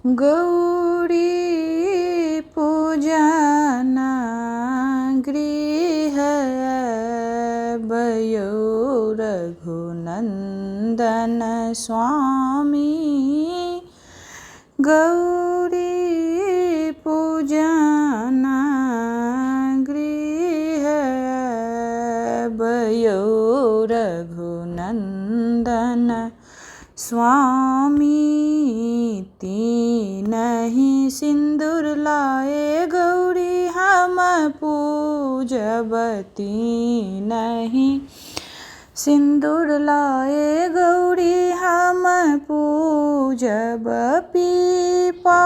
गौरी पूजना गृह भयो रघुनन्दन स्वामी। गौरी पूजना गृह भयो रघुनन्दन स्वामी। तीनहि सिंदूर लाए गौरी हम पूजब। तीनहि सिंदूर लाए गौरी हम पूजब। पीपाओ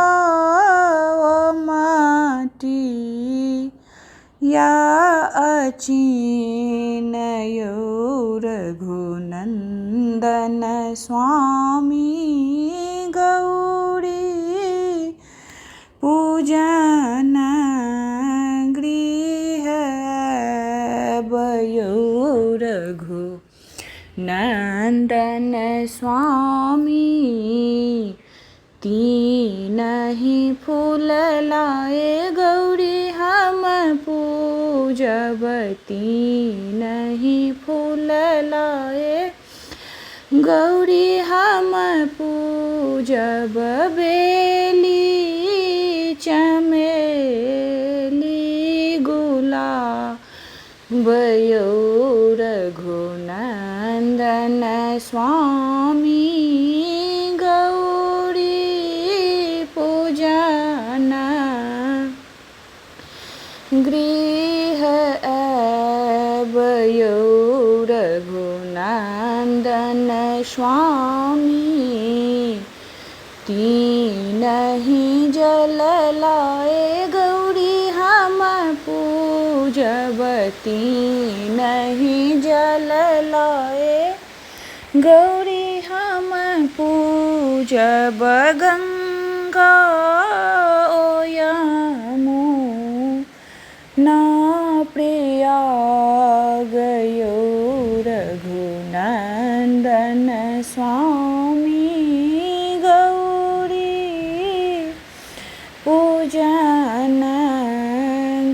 माटी या अचिन्यो रघुनन्दन स्वामी। गौरी पूजना गृह भयो रघुनन्दन स्वामी। तीनहि फूल लाए गौरी हम पूजब। तीनहि फूल लाए गौरी हम पूजब। बेली चमेली गुलाब भयो रघुनन्दन स्वामी। गौरी पूजना गृह भयो रघुनन्दन स्वामी। तीनहि जल लाए गौरी हम पूजब। तीनहि जल लाए गौरी हम पूजब। गंगा ओ यमुना प्रयाग यो रघुनन्दन स्वामी। गौरी पूजना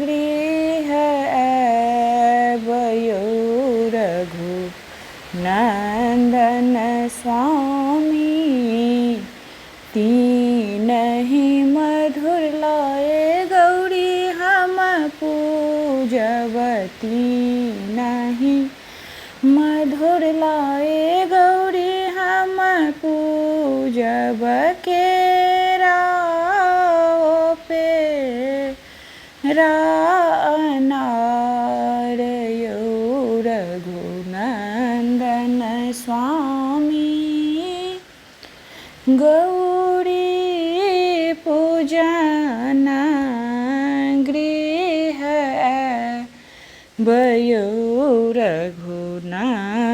गृह भयो रघुनन्दन स्वामी। तीनहि मधुर लाए गौरी हम पूजब। तीनहि मधुर लाए गौरी हम पूजब। केरा पे अनार यो रघुनन्दन स्वामी। गौरी पूजना गृह भयो रघुनन्दन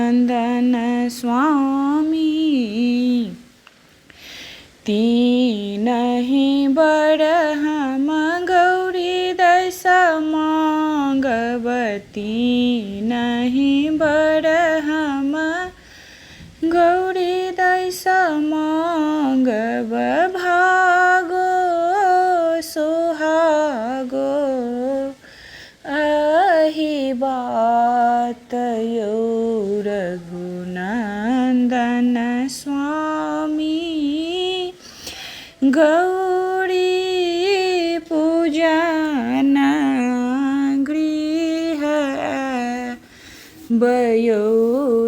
स्वामी। तीनहि बर हम गौरी दस मांगब। तीनहि बर हम गौरी दस मांगब। भागो सुहागो अहि बात यो रघुनन्दन स्वामी। गौरी पूजना गृह भयो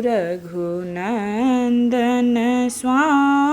रघुनन्दन स्वामी।